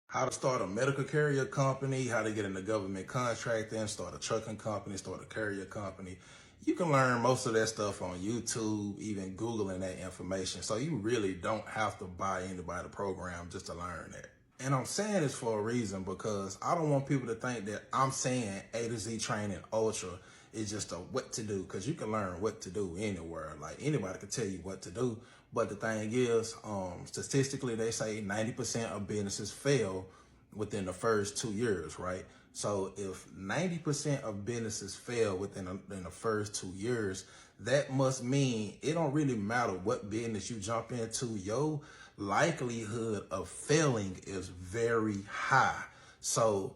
how to start a medical carrier company, how to get into government contracting, start a trucking company, start a carrier company. You can learn most of that stuff on YouTube, even Googling that information. So you really don't have to buy anybody's program just to learn that. And I'm saying this for a reason because I don't want people to think that I'm saying A to Z Training Ultra is just a what to do, because you can learn what to do anywhere. Like anybody can tell you what to do. But the thing is, statistically, they say 90% of businesses fail within the first 2 years, right? So if 90% of businesses fail within the first 2 years, that must mean it don't really matter what business you jump into, your likelihood of failing is very high. So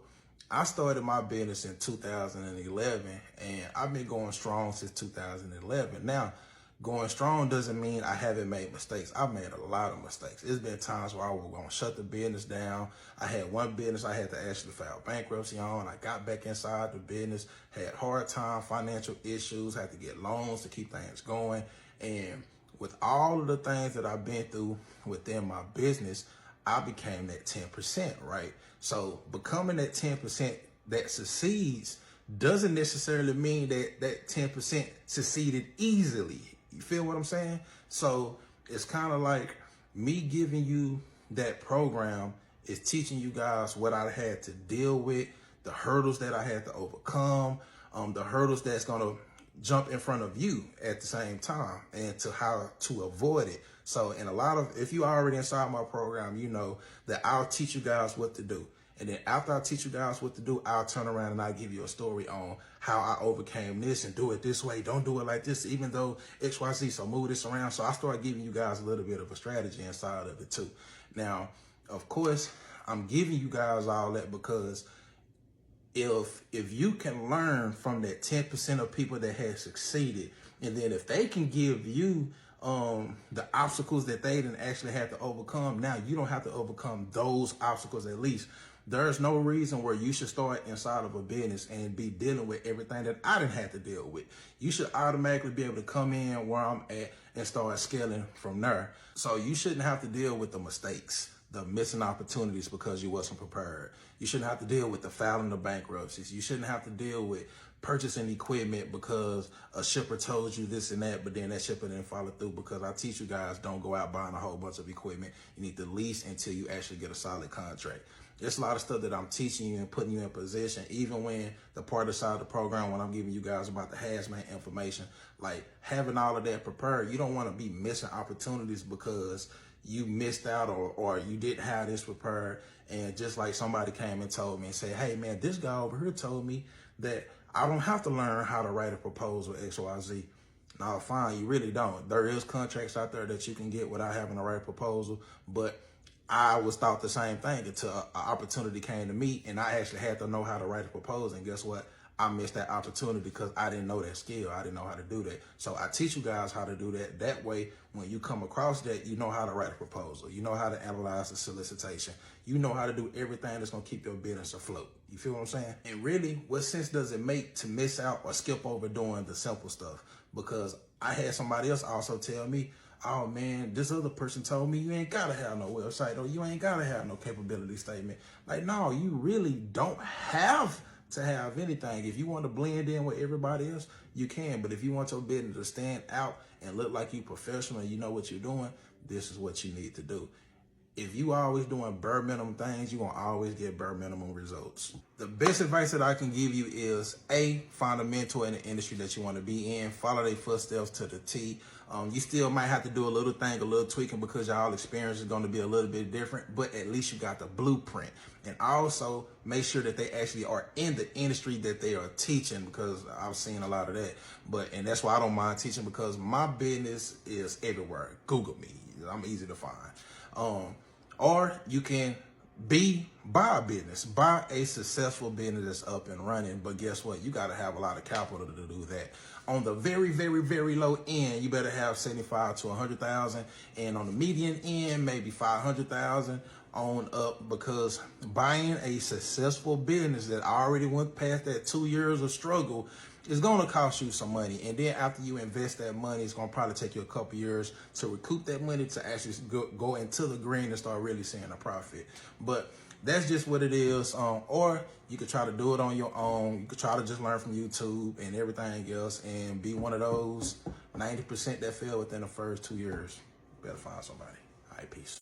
I started my business in 2011 and I've been going strong since 2011. Now, going strong doesn't mean I haven't made mistakes. I've made a lot of mistakes. It's been times where I was going to shut the business down. I had one business I had to actually file bankruptcy on. I got back inside the business, had hard time, financial issues, had to get loans to keep things going. And with all of the things that I've been through within my business, I became that 10%, right? So becoming that 10% that succeeds doesn't necessarily mean that that 10% succeeded easily. You feel what I'm saying? So it's kind of like me giving you that program is teaching you guys what I had to deal with, the hurdles that I had to overcome, the hurdles that's going to jump in front of you at the same time, and to how to avoid it. So in a lot of, if you already inside my program, you know that I'll teach you guys what to do. And then after I teach you guys what to do, I'll turn around and I'll give you a story on how I overcame this and do it this way. Don't do it like this, even though XYZ, so move this around. So I start giving you guys a little bit of a strategy inside of it too. Now, of course, I'm giving you guys all that because if you can learn from that 10% of people that have succeeded, and then if they can give you the obstacles that they didn't actually have to overcome, now you don't have to overcome those obstacles at least. There's no reason where you should start inside of a business and be dealing with everything that I didn't have to deal with. You should automatically be able to come in where I'm at and start scaling from there. So you shouldn't have to deal with the mistakes, the missing opportunities because you wasn't prepared. You shouldn't have to deal with the filing of bankruptcies. You shouldn't have to deal with purchasing equipment because a shipper told you this and that, but then that shipper didn't follow through. Because I teach you guys, don't go out buying a whole bunch of equipment. You need to lease until you actually get a solid contract. There's a lot of stuff that I'm teaching you and putting you in position, even when the part of the program, when I'm giving you guys about the hazmat information, like having all of that prepared. You don't want to be missing opportunities because you missed out or you didn't have this prepared. And just like somebody came and told me and said, hey man, this guy over here told me that I don't have to learn how to write a proposal XYZ. No, fine, you really don't. There is contracts out there that you can get without having to write a proposal, but I was thought the same thing until an opportunity came to me and I actually had to know how to write a proposal. And guess what? I missed that opportunity because I didn't know that skill. I didn't know how to do that. So I teach you guys how to do that. That way, when you come across that, you know how to write a proposal. You know how to analyze the solicitation. You know how to do everything that's going to keep your business afloat. You feel what I'm saying? And really, what sense does it make to miss out or skip over doing the simple stuff? Because I had somebody else also tell me, oh man, this other person told me you ain't gotta have no website or you ain't gotta have no capability statement. Like, no, you really don't have to have anything. If you want to blend in with everybody else, you can. But if you want your business to stand out and look like you professional and you know what you're doing, this is what you need to do. If you always doing bare minimum things, you're going to always get bare minimum results. The best advice that I can give you is, A, find a mentor in the industry that you want to be in. Follow their footsteps to the T. You still might have to do a little thing, a little tweaking because y'all experience is going to be a little bit different, but at least you got the blueprint. And also make sure that they actually are in the industry that they are teaching, because I've seen a lot of that. And that's why I don't mind teaching, because my business is everywhere. Google me. I'm easy to find. Or you can buy a business, buy a successful business that's up and running. But guess what? You got to have a lot of capital to do that. On the very, very, very low end, you better have 75 to 100,000, and on the median end, maybe 500,000 on up. Because buying a successful business that already went past that 2 years of struggle is going to cost you some money. And then after you invest that money, it's going to probably take you a couple years to recoup that money to actually go into the green and start really seeing a profit. But that's just what it is. Or you could try to do it on your own. You could try to just learn from YouTube and everything else and be one of those 90% that fail within the first 2 years. Better find somebody. All right, peace.